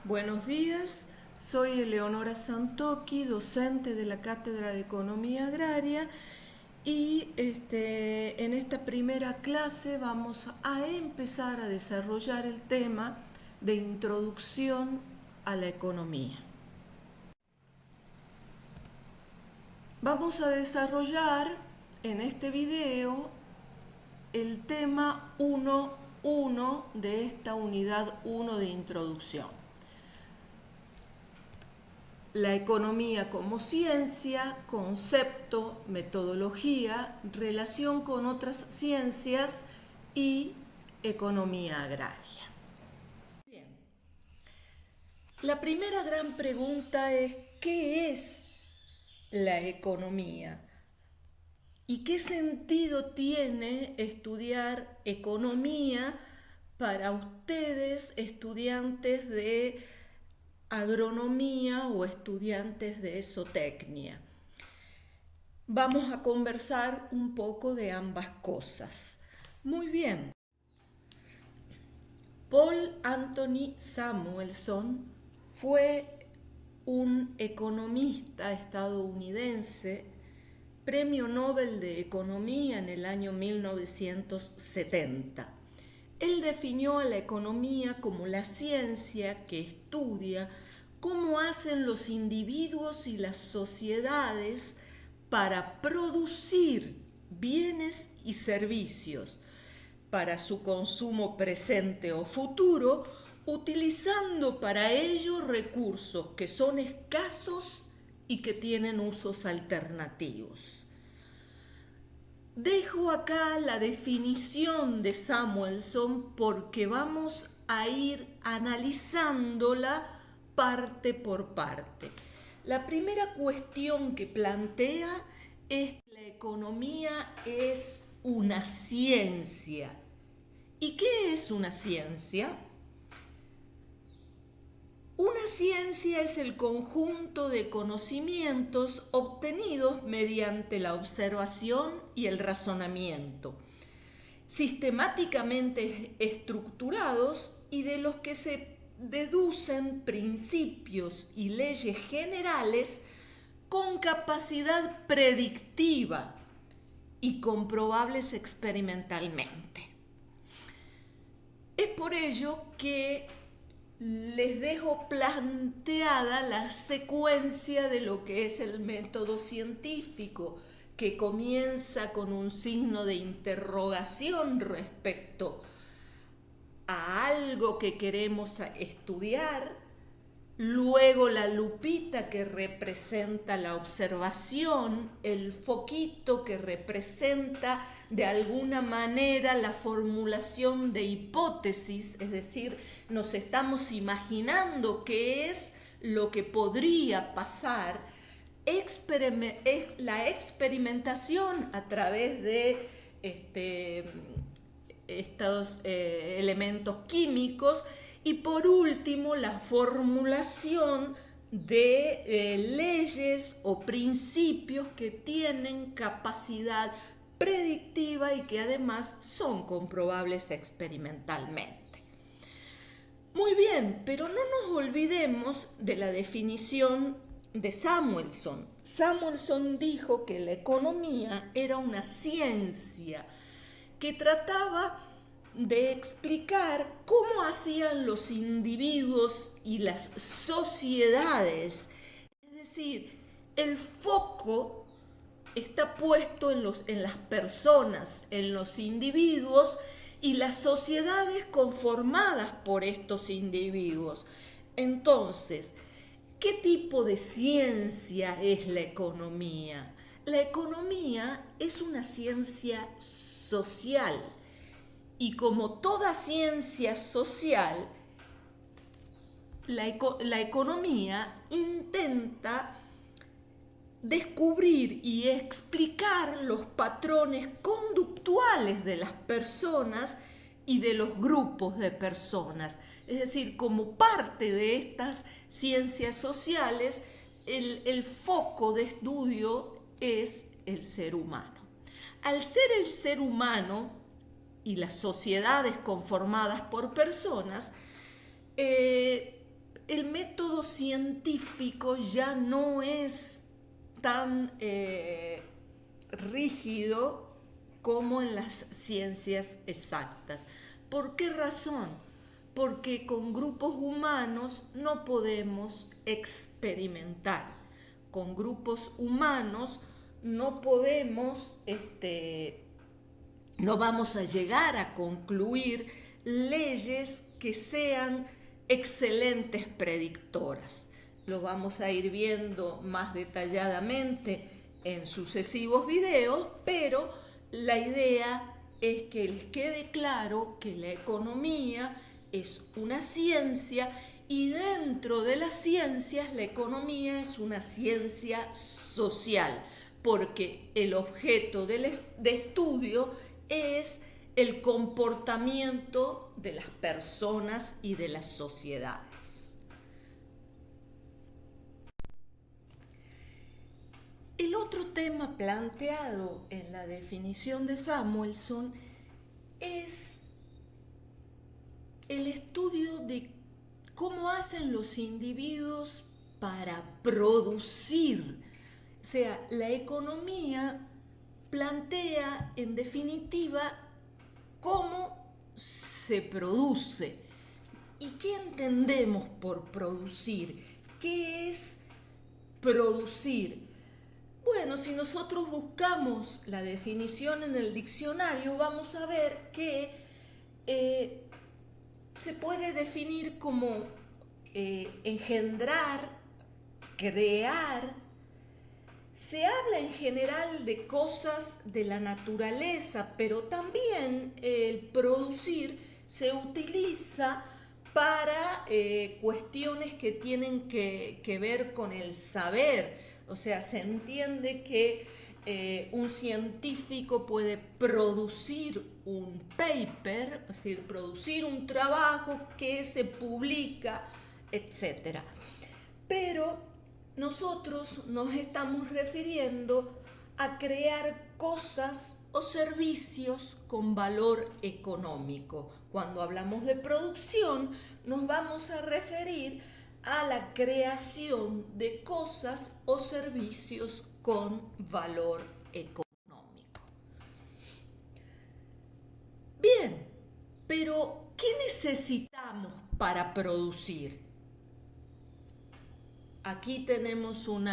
Buenos días, soy Eleonora Santoki, docente de la Cátedra de Economía Agraria y en esta primera clase vamos a empezar a desarrollar el tema de introducción a la economía. Vamos a desarrollar en este video el tema 1.1 de esta unidad 1 de introducción. La economía como ciencia, concepto, metodología, relación con otras ciencias y economía agraria. Bien. La primera gran pregunta es, ¿qué es la economía? ¿Y qué sentido tiene estudiar economía para ustedes, estudiantes de agronomía o estudiantes de zootecnia? Vamos a conversar un poco de ambas cosas. Muy bien. Paul Anthony Samuelson fue un economista estadounidense, Premio Nobel de Economía en el año 1970. Él definió a la economía como la ciencia que estudia cómo hacen los individuos y las sociedades para producir bienes y servicios para su consumo presente o futuro, utilizando para ello recursos que son escasos y que tienen usos alternativos. Dejo acá la definición de Samuelson porque vamos a ir analizándola parte por parte. La primera cuestión que plantea es que la economía es una ciencia. ¿Y qué es una ciencia? Una ciencia es el conjunto de conocimientos obtenidos mediante la observación y el razonamiento, sistemáticamente estructurados y de los que se deducen principios y leyes generales con capacidad predictiva y comprobables experimentalmente. Es por ello que les dejo planteada la secuencia de lo que es el método científico, que comienza con un signo de interrogación respecto a algo que queremos estudiar, luego la lupita que representa la observación, el foquito que representa de alguna manera la formulación de hipótesis, es decir, nos estamos imaginando qué es lo que podría pasar, la experimentación a través de estos elementos químicos y por último la formulación de leyes o principios que tienen capacidad predictiva y que además son comprobables experimentalmente. Muy bien, pero no nos olvidemos de la definición de Samuelson. Samuelson dijo que la economía era una ciencia que trataba de explicar cómo hacían los individuos y las sociedades. Es decir, el foco está puesto en las personas, en los individuos y las sociedades conformadas por estos individuos. Entonces, ¿qué tipo de ciencia es la economía? La economía es una ciencia social y como toda ciencia social, la economía intenta descubrir y explicar los patrones conductuales de las personas y de los grupos de personas. Es decir, como parte de estas ciencias sociales, el foco de estudio es el ser humano. Al ser el ser humano y las sociedades conformadas por personas, el método científico ya no es tan rígido como en las ciencias exactas. ¿Por qué razón? Porque con grupos humanos no podemos experimentar. Con grupos humanos no podemos, no vamos a llegar a concluir leyes que sean excelentes predictoras. Lo vamos a ir viendo más detalladamente en sucesivos videos, pero la idea es que les quede claro que la economía es una ciencia y dentro de las ciencias la economía es una ciencia social, porque el objeto de estudio es el comportamiento de las personas y de las sociedades. El otro tema planteado en la definición de Samuelson es el estudio de cómo hacen los individuos para producir. O sea, la economía plantea en definitiva cómo se produce. ¿Y qué entendemos por producir? ¿Qué es producir? Bueno, si nosotros buscamos la definición en el diccionario, vamos a ver que se puede definir como engendrar, crear. Se habla en general de cosas de la naturaleza, pero también el producir se utiliza para cuestiones que tienen que ver con el saber. O sea, se entiende que un científico puede producir un paper, es decir, producir un trabajo que se publica, etc. Pero nosotros nos estamos refiriendo a crear cosas o servicios con valor económico. Cuando hablamos de producción, nos vamos a referir a la creación de cosas o servicios con valor económico. Bien, pero ¿qué necesitamos para producir? Aquí tenemos un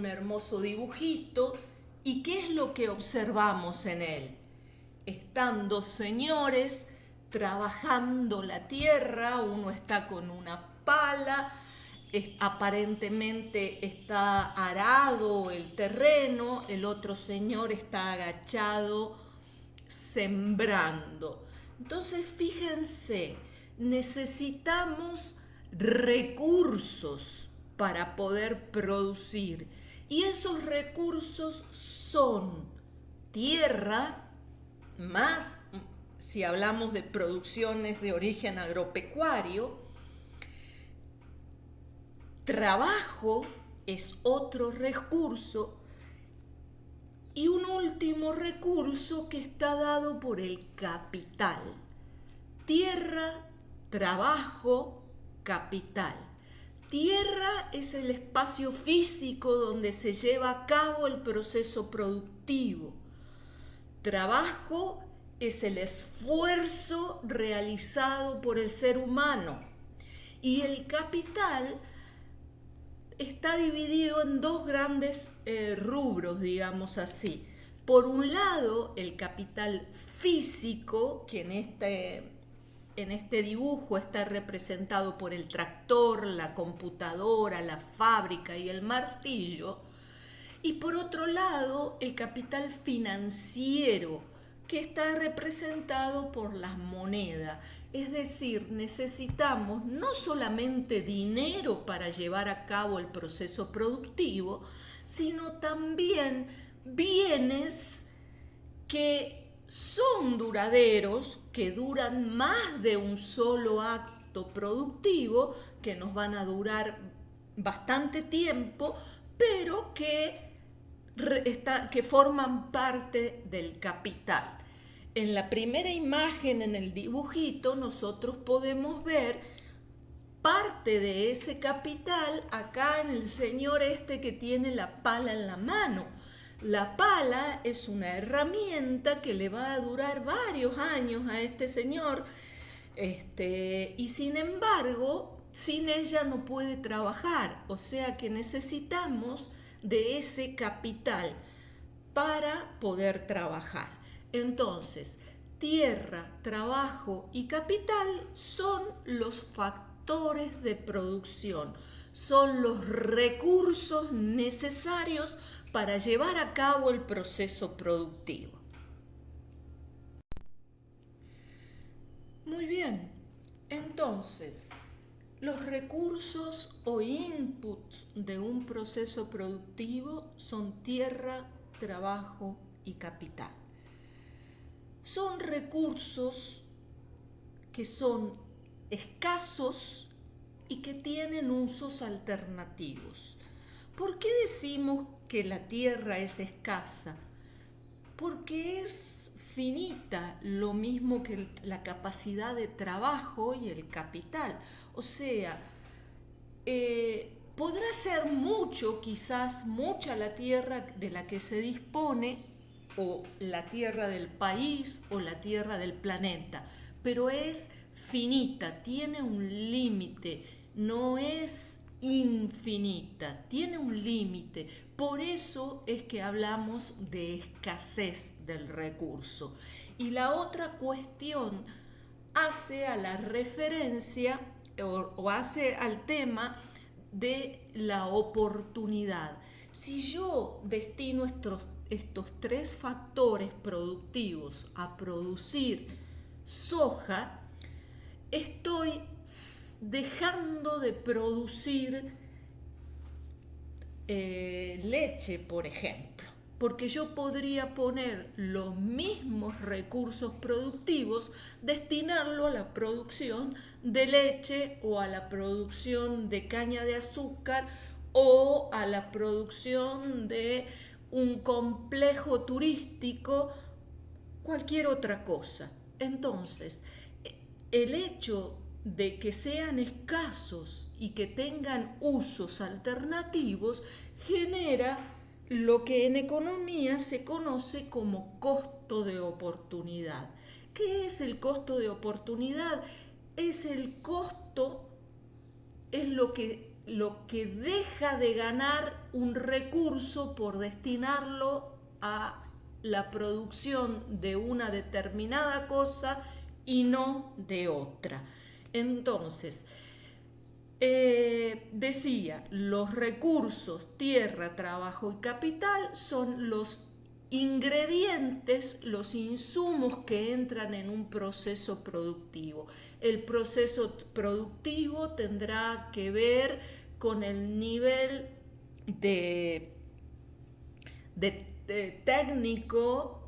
hermoso dibujito. ¿Y qué es lo que observamos en él? Están dos señores trabajando la tierra, uno está con una pala, aparentemente está arado el terreno, el otro señor está agachado sembrando. Entonces, fíjense, necesitamos recursos para poder producir. Y esos recursos son tierra, más si hablamos de producciones de origen agropecuario, trabajo es otro recurso y un último recurso que está dado por el capital. Tierra, trabajo, capital. Tierra es el espacio físico donde se lleva a cabo el proceso productivo. Trabajo es el esfuerzo realizado por el ser humano. Y el capital está dividido en dos grandes rubros, digamos así. Por un lado, el capital físico, que en este dibujo está representado por el tractor, la computadora, la fábrica y el martillo. Y por otro lado, el capital financiero, que está representado por las monedas. Es decir, necesitamos no solamente dinero para llevar a cabo el proceso productivo, sino también bienes que son duraderos, que duran más de un solo acto productivo, que nos van a durar bastante tiempo, pero que forman parte del capital. En la primera imagen, en el dibujito, nosotros podemos ver parte de ese capital acá en el señor este que tiene la pala en la mano. La pala es una herramienta que le va a durar varios años a este señor, y sin embargo, sin ella no puede trabajar. O sea que necesitamos de ese capital para poder trabajar. Entonces, tierra, trabajo y capital son los factores de producción, son los recursos necesarios para llevar a cabo el proceso productivo. Muy bien, entonces, los recursos o inputs de un proceso productivo son tierra, trabajo y capital. Son recursos que son escasos y que tienen usos alternativos. ¿Por qué decimos que la tierra es escasa? Porque es finita, lo mismo que la capacidad de trabajo y el capital. O sea, podrá ser mucho, quizás mucha la tierra de la que se dispone, o la tierra del país, o la tierra del planeta, pero es finita, tiene un límite, no es infinita, tiene un límite. Por eso es que hablamos de escasez del recurso. Y la otra cuestión hace a la referencia o hace al tema de la oportunidad. Si yo destino estos tres factores productivos a producir soja, estoy dejando de producir leche, por ejemplo, porque yo podría poner los mismos recursos productivos, destinarlo a la producción de leche o a la producción de caña de azúcar o a la producción de un complejo turístico, cualquier otra cosa. Entonces, el hecho de que sean escasos y que tengan usos alternativos genera lo que en economía se conoce como costo de oportunidad. ¿Qué es el costo de oportunidad? Es el costo, es lo que deja de ganar un recurso por destinarlo a la producción de una determinada cosa y no de otra. Entonces, decía, los recursos, tierra, trabajo y capital son los ingredientes, los insumos que entran en un proceso productivo. El proceso productivo tendrá que ver con el nivel de técnico,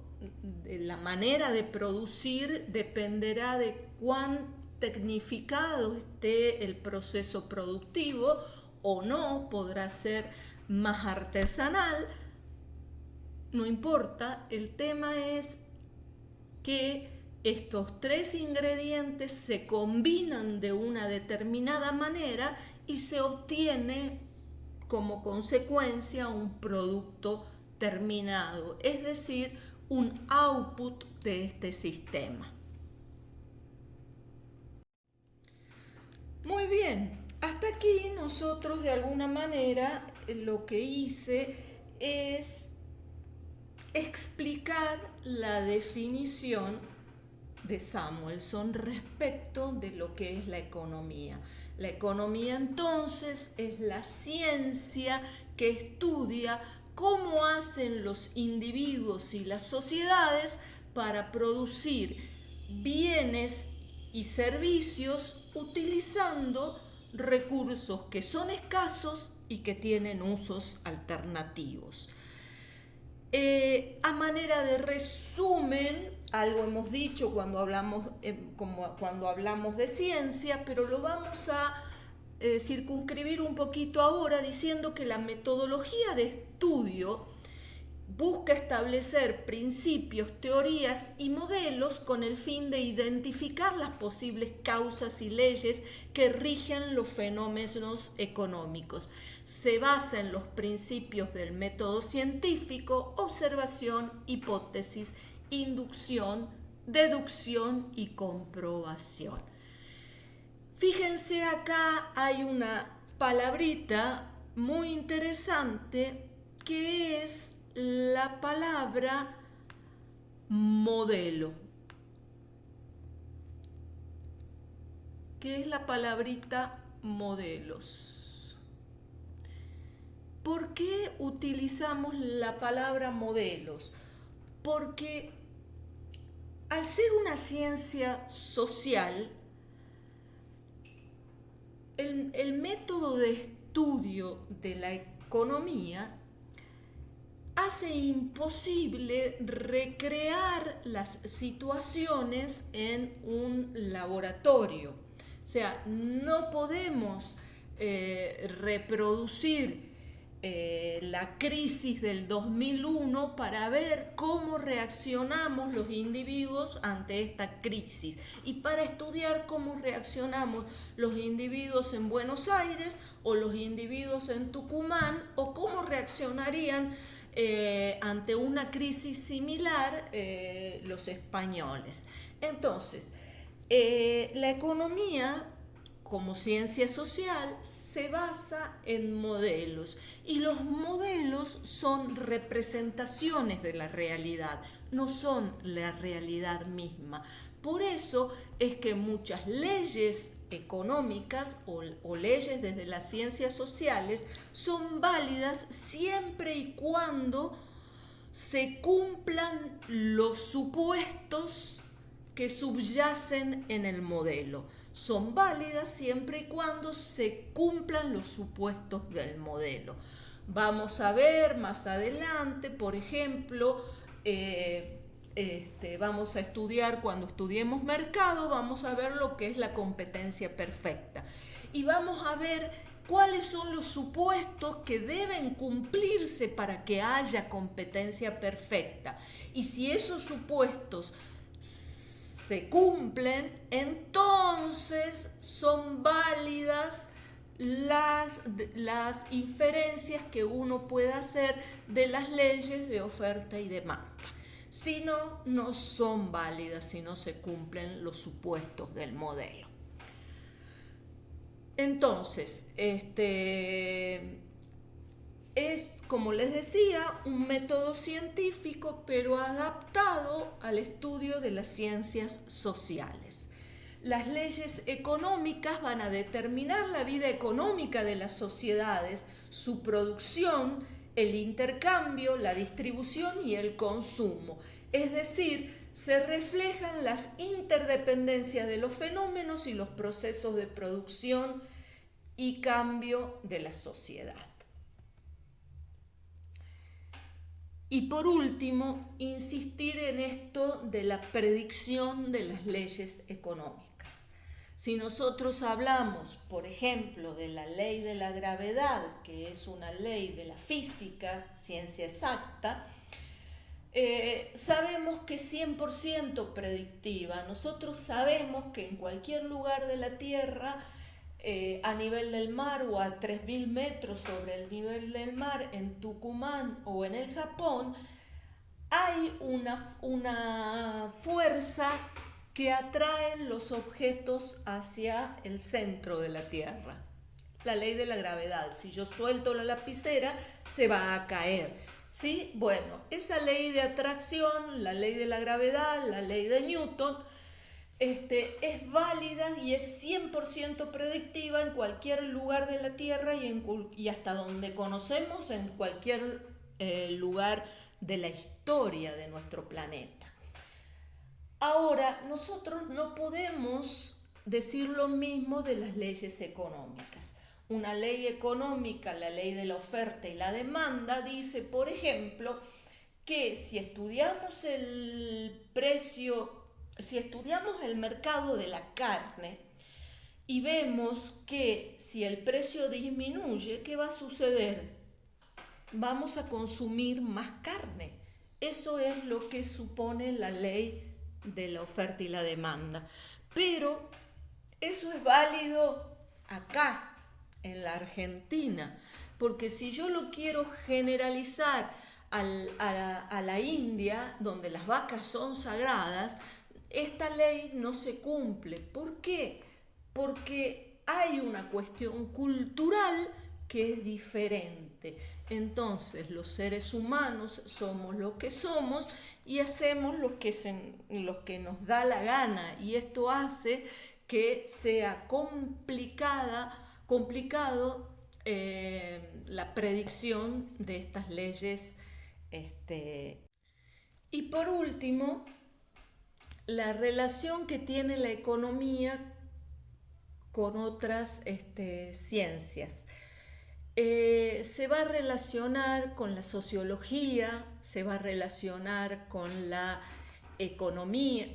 de la manera de producir, dependerá de cuán tecnificado esté el proceso productivo o no, podrá ser más artesanal, no importa, el tema es que estos tres ingredientes se combinan de una determinada manera y se obtiene como consecuencia un producto terminado, es decir, un output de este sistema. Muy bien, hasta aquí nosotros de alguna manera lo que hice es explicar la definición de Samuelson respecto de lo que es la economía. La economía entonces es la ciencia que estudia cómo hacen los individuos y las sociedades para producir bienes y servicios utilizando recursos que son escasos y que tienen usos alternativos. A manera de resumen, algo hemos dicho cuando hablamos de ciencia, pero lo vamos a circunscribir un poquito ahora diciendo que la metodología de estudio busca establecer principios, teorías y modelos con el fin de identificar las posibles causas y leyes que rigen los fenómenos económicos. Se basa en los principios del método científico: observación, hipótesis, inducción, deducción y comprobación. Fíjense, acá hay una palabrita muy interesante que es la palabra modelo. ¿Qué es la palabrita modelos? ¿Por qué utilizamos la palabra modelos? Porque al ser una ciencia social, el método de estudio de la economía hace imposible recrear las situaciones en un laboratorio. O sea, no podemos reproducir la crisis del 2001 para ver cómo reaccionamos los individuos ante esta crisis y para estudiar cómo reaccionamos los individuos en Buenos Aires o los individuos en Tucumán o cómo reaccionarían ante una crisis similar los españoles. Entonces, la economía como ciencia social se basa en modelos y los modelos son representaciones de la realidad, no son la realidad misma. Por eso es que muchas leyes económicas o leyes desde las ciencias sociales son válidas siempre y cuando se cumplan los supuestos que subyacen en el modelo. Son válidas siempre y cuando se cumplan los supuestos del modelo. Vamos a ver más adelante, por ejemplo, vamos a estudiar, cuando estudiemos mercado, vamos a ver lo que es la competencia perfecta. Y vamos a ver cuáles son los supuestos que deben cumplirse para que haya competencia perfecta. Y si esos supuestos se cumplen, entonces son válidas las inferencias que uno puede hacer de las leyes de oferta y demanda. Si no, no son válidas si no se cumplen los supuestos del modelo. Entonces, es, como les decía, un método científico, pero adaptado al estudio de las ciencias sociales. Las leyes económicas van a determinar la vida económica de las sociedades, su producción, el intercambio, la distribución y el consumo. Es decir, se reflejan las interdependencias de los fenómenos y los procesos de producción y cambio de la sociedad. Y por último, insistir en esto de la predicción de las leyes económicas. Si nosotros hablamos, por ejemplo, de la ley de la gravedad, que es una ley de la física, ciencia exacta, sabemos que es 100% predictiva. Nosotros sabemos que en cualquier lugar de la Tierra, a nivel del mar o a 3.000 metros sobre el nivel del mar, en Tucumán o en el Japón, hay una fuerza que atrae los objetos hacia el centro de la Tierra. La ley de la gravedad. Si yo suelto la lapicera, se va a caer. ¿Sí? Bueno, esa ley de atracción, la ley de la gravedad, la ley de Newton, es válida y es 100% predictiva en cualquier lugar de la Tierra y hasta donde conocemos en cualquier lugar de la historia de nuestro planeta. Ahora, nosotros no podemos decir lo mismo de las leyes económicas. Una ley económica, la ley de la oferta y la demanda, dice, por ejemplo, que si estudiamos el mercado de la carne y vemos que si el precio disminuye, ¿qué va a suceder? vamos a consumir más carne. Eso es lo que supone la ley de la oferta y la demanda. Pero eso es válido acá, en la Argentina, porque si yo lo quiero generalizar a la India, donde las vacas son sagradas, esta ley no se cumple. ¿Por qué? Porque hay una cuestión cultural que es diferente. Entonces los seres humanos somos lo que somos y hacemos lo que nos da la gana, y esto hace que sea complicado la predicción de estas leyes. Y por último, la relación que tiene la economía con otras ciencias. Se va a relacionar con la sociología, se va a relacionar con la economía,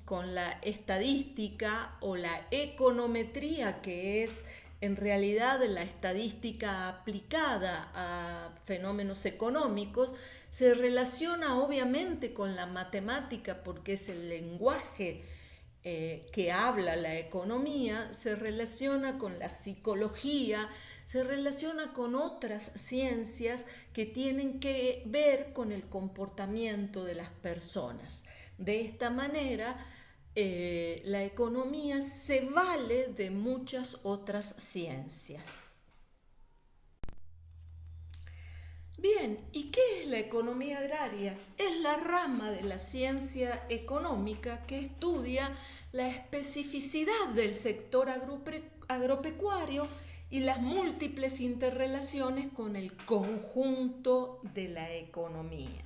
con la estadística o la econometría, que es en realidad la estadística aplicada a fenómenos económicos. Se relaciona obviamente con la matemática porque es el lenguaje que habla la economía, se relaciona con la psicología, se relaciona con otras ciencias que tienen que ver con el comportamiento de las personas. De esta manera, la economía se vale de muchas otras ciencias. Bien, ¿y qué es la economía agraria? Es la rama de la ciencia económica que estudia la especificidad del sector agropecuario y las múltiples interrelaciones con el conjunto de la economía.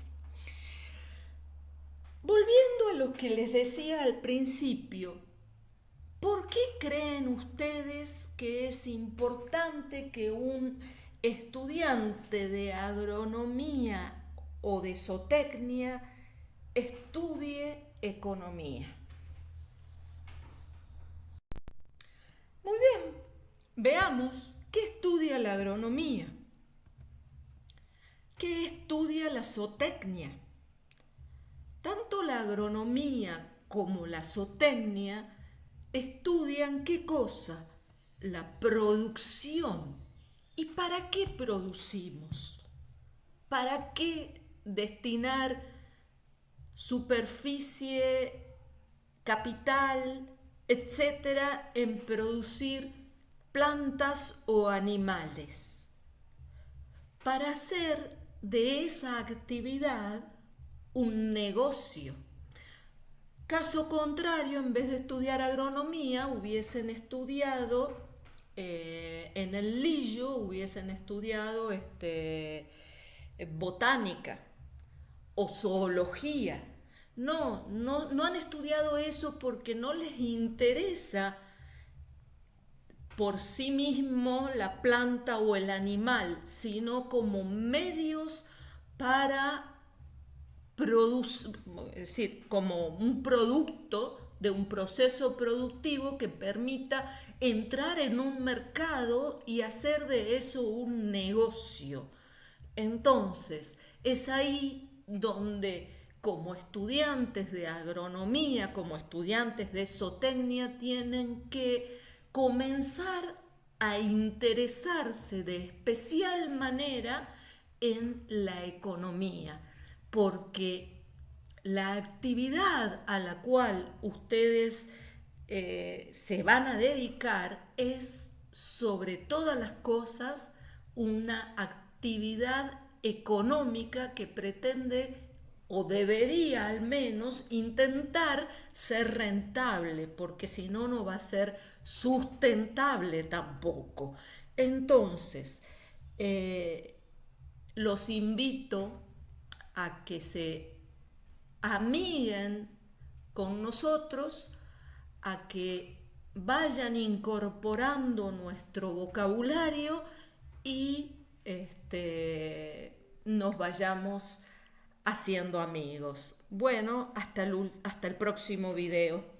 Volviendo a lo que les decía al principio, ¿por qué creen ustedes que es importante que un estudiante de agronomía o de zootecnia estudie economía? Muy bien, veamos qué estudia la agronomía, qué estudia la zootecnia. Tanto la agronomía como la zootecnia estudian ¿qué cosa? La producción. ¿Y para qué producimos? ¿Para qué destinar superficie, capital, etcétera, en producir plantas o animales? Para hacer de esa actividad un negocio. Caso contrario, en vez de estudiar agronomía, hubiesen estudiado en el Lillo, hubiesen estudiado botánica o zoología. No han estudiado eso porque no les interesa por sí mismo la planta o el animal, sino como medios para producir, es decir, como un producto de un proceso productivo que permita entrar en un mercado y hacer de eso un negocio. Entonces, es ahí donde como estudiantes de agronomía, como estudiantes de zootecnia, tienen que comenzar a interesarse de especial manera en la economía, porque la actividad a la cual ustedes se van a dedicar es, sobre todas las cosas, una actividad económica que pretende, o debería al menos, intentar ser rentable, porque si no, no va a ser sustentable tampoco. Entonces, los invito a que se amiguen con nosotros, a que vayan incorporando nuestro vocabulario y nos vayamos haciendo amigos. Bueno, hasta el próximo video.